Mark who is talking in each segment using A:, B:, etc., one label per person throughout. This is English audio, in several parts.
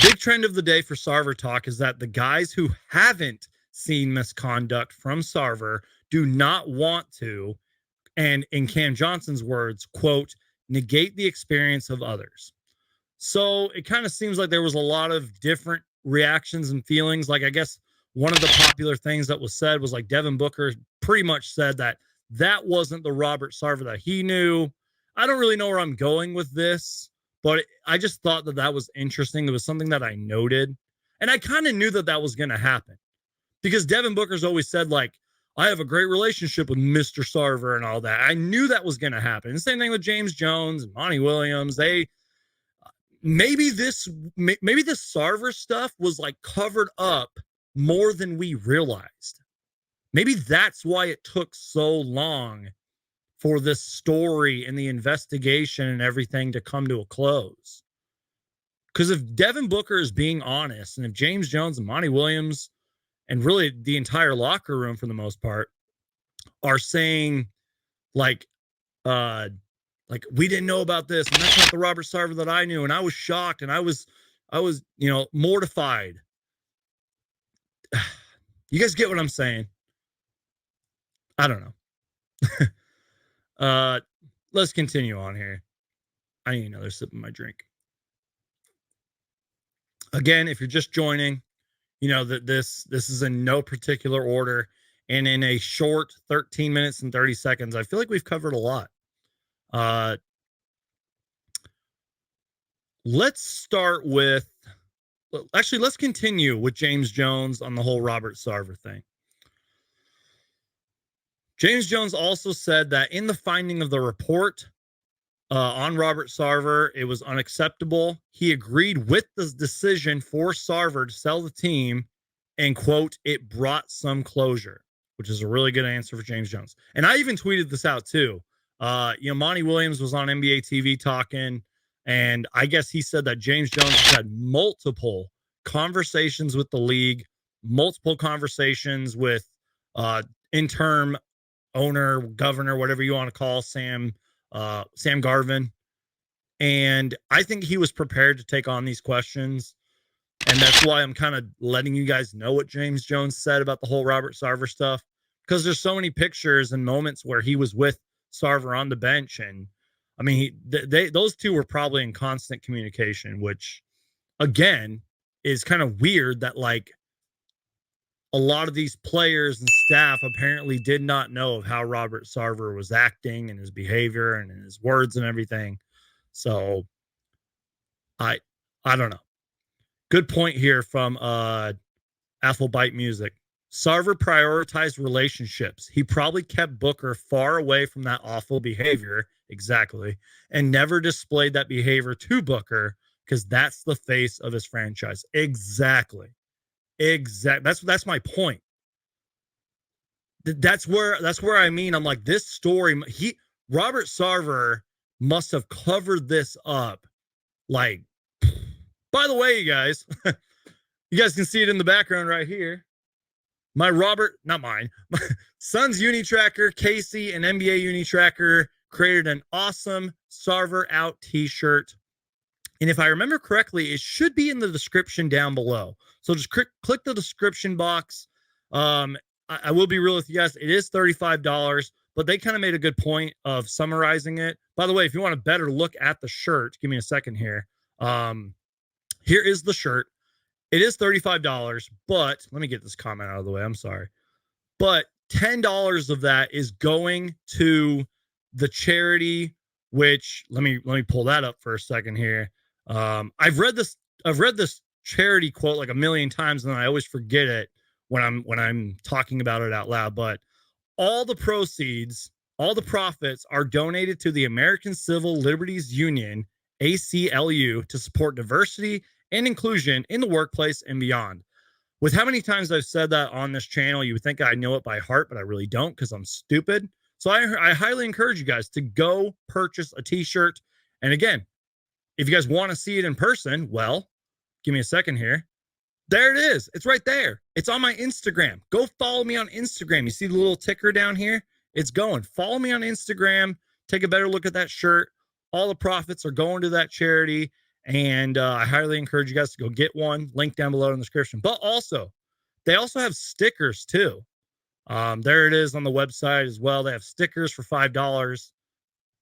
A: Big trend of the day for Sarver talk is that the guys who haven't seen misconduct from Sarver do not want to, and in Cam Johnson's words, quote, negate the experience of others. So it kind of seems like there was a lot of different reactions and feelings. Like, I guess one of the popular things that was said was like Devin Booker pretty much said that that wasn't the Robert Sarver that he knew. I don't really know where I'm going with this, but I just thought that that was interesting. It was something that I noted, and I kind of knew that that was going to happen because Devin Booker's always said, like, I have a great relationship with Mr. Sarver and all that. I knew that was going to happen. The same thing with James Jones and Monty Williams. Maybe this Sarver stuff was like covered up more than we realized. Maybe that's why it took so long for this story and the investigation and everything to come to a close. Because if Devin Booker is being honest, and if James Jones and Monty Williams and really the entire locker room for the most part are saying like we didn't know about this, and that's not the Robert Sarver that I knew, and I was shocked, and I was mortified. You guys get what I'm saying? I don't know. Let's continue on here. I need another sip of my drink. Again, if you're just joining, you know that this is in no particular order, and in a short 13 minutes and 30 seconds, I feel like we've covered a lot. Let's continue with James Jones on the whole Robert Sarver thing. James Jones also said that in the finding of the report on Robert Sarver, it was unacceptable. He agreed with the decision for Sarver to sell the team, and quote, it brought some closure, which is a really good answer for James Jones. And I even tweeted this out too. Monty Williams was on NBA TV talking, and I guess he said that James Jones has had multiple conversations with the league, multiple conversations with interim owner, governor, whatever you want to call Sam Garvin. And I think he was prepared to take on these questions. And that's why I'm kind of letting you guys know what James Jones said about the whole Robert Sarver stuff, because there's so many pictures and moments where he was with Sarver on the bench. And I mean, those two were probably in constant communication, which again is kind of weird that like a lot of these players and staff apparently did not know of how Robert Sarver was acting and his behavior and his words and everything. So I don't know. Good point here from Applebite Music. Sarver prioritized relationships. He probably kept Booker far away from that awful behavior, exactly, and never displayed that behavior to Booker because that's the face of his franchise. Exactly. That's my point. That's where I mean, I'm like, this story, Robert Sarver must have covered this up. Like, by the way, you guys can see it in the background right here. My son's Unitracker, Casey, and NBA Unitracker created an awesome Sarver Out t-shirt. And if I remember correctly, it should be in the description down below. So just click the description box. I will be real with you guys. It is $35, but they kind of made a good point of summarizing it. By the way, if you want a better look at the shirt, give me a second here. Here is the shirt. It is $35, but let me get this comment out of the way. I'm sorry. But $10 of that is going to the charity, which let me pull that up for a second here. I've read this charity quote like a million times, and I always forget it when I'm talking about it out loud. But all the proceeds, all the profits are donated to the American Civil Liberties Union, ACLU, to support diversity and inclusion in the workplace and beyond. With how many times I've said that on this channel, you would think I know it by heart, but I really don't because I'm stupid. So I highly encourage you guys to go purchase a t-shirt. And again, if you guys want to see it in person, well, give me a second here. There it is. It's right there. It's on my Instagram. Go follow me on Instagram. You see the little ticker down here? It's going. Follow me on Instagram. Take a better look at that shirt. All the profits are going to that charity. And I highly encourage you guys to go get one. Link down below in the description. But also, they also have stickers too. There it is on the website as well. They have stickers for $5.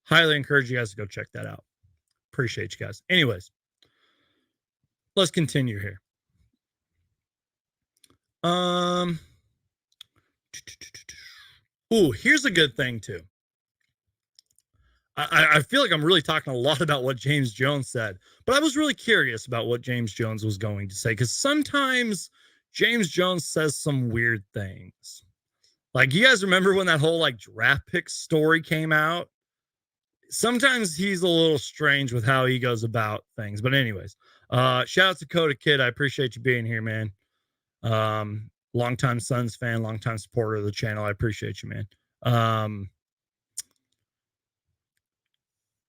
A: Highly encourage you guys to go check that out. Appreciate you guys. Anyways, let's continue here. Here's a good thing too. I feel like I'm really talking a lot about what James Jones said, but I was really curious about what James Jones was going to say, because sometimes James Jones says some weird things. Like, you guys remember when that whole like draft pick story came out? Sometimes he's a little strange with how he goes about things. But anyways, shout out to Coda Kid. I appreciate you being here, man. Longtime Suns fan, longtime supporter of the channel. I appreciate you, man.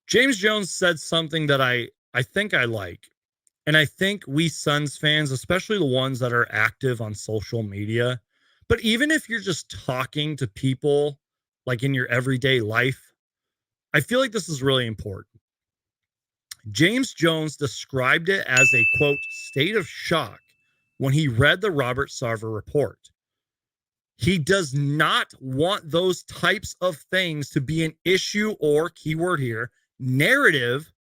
A: James Jones said something that I think I like. And I think we Suns fans, especially the ones that are active on social media, but even if you're just talking to people like in your everyday life, I feel like this is really important. James Jones described it as a, quote, state of shock when he read the Robert Sarver report. He does not want those types of things to be an issue or, keyword here, narrative.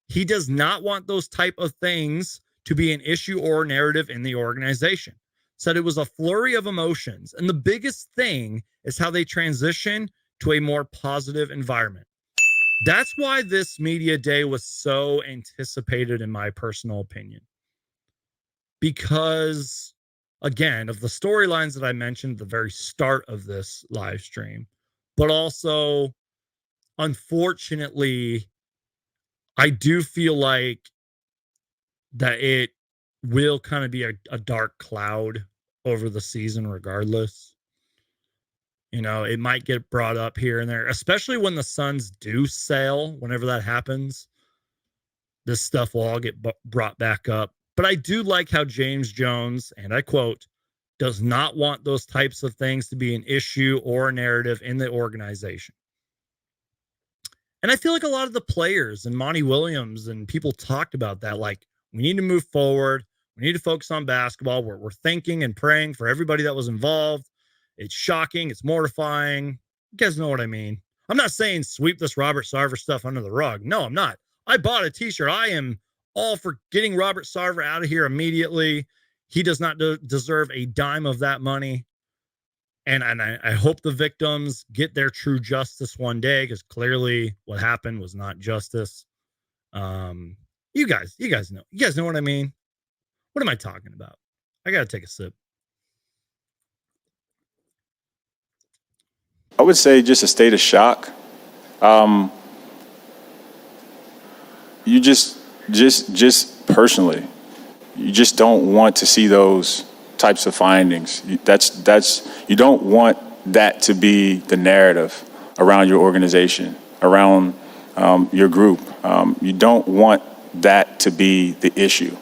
A: He does not want those type of things to be an issue or narrative in the organization. Said it was a flurry of emotions. And the biggest thing is how they transition to a more positive environment. That's why this media day was so anticipated, in my personal opinion. Because, again, of the storylines that I mentioned at the very start of this live stream, but also, unfortunately, I do feel like that it will kind of be a dark cloud over the season regardless. You know, it might get brought up here and there, especially when the Suns do sail. Whenever that happens, this stuff will all get brought back up. But I do like how James Jones, and I quote, does not want those types of things to be an issue or a narrative in the organization. And I feel like a lot of the players and Monty Williams and people talked about that. Like, we need to move forward. We need to focus on basketball. We're thinking and praying for everybody that was involved. It's shocking. It's mortifying. You guys know what I mean. I'm not saying sweep this Robert Sarver stuff under the rug. No, I'm not. I bought a t-shirt. I am all for getting Robert Sarver out of here immediately. He does not deserve a dime of that money. And I hope the victims get their true justice one day, because clearly what happened was not justice. You guys know. You guys know what I mean? What am I talking about? I got to take a sip.
B: I would say just a state of shock. You just personally, you just don't want to see those types of findings. You don't want that to be the narrative around your organization, around your group. You don't want that to be the issue.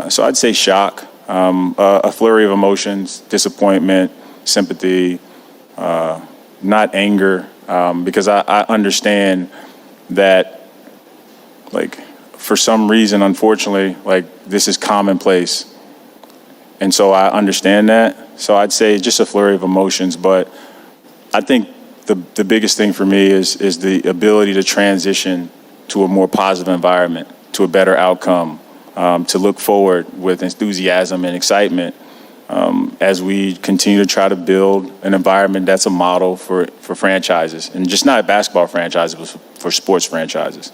B: So I'd say shock, a flurry of emotions, disappointment, sympathy, not anger, because I understand that, like, for some reason, unfortunately, like, this is commonplace. And so I understand that. So I'd say just a flurry of emotions. But I think the biggest thing for me is the ability to transition to a more positive environment, to a better outcome, to look forward with enthusiasm and excitement as we continue to try to build an environment that's a model for franchises, and just not basketball franchises, but for sports franchises.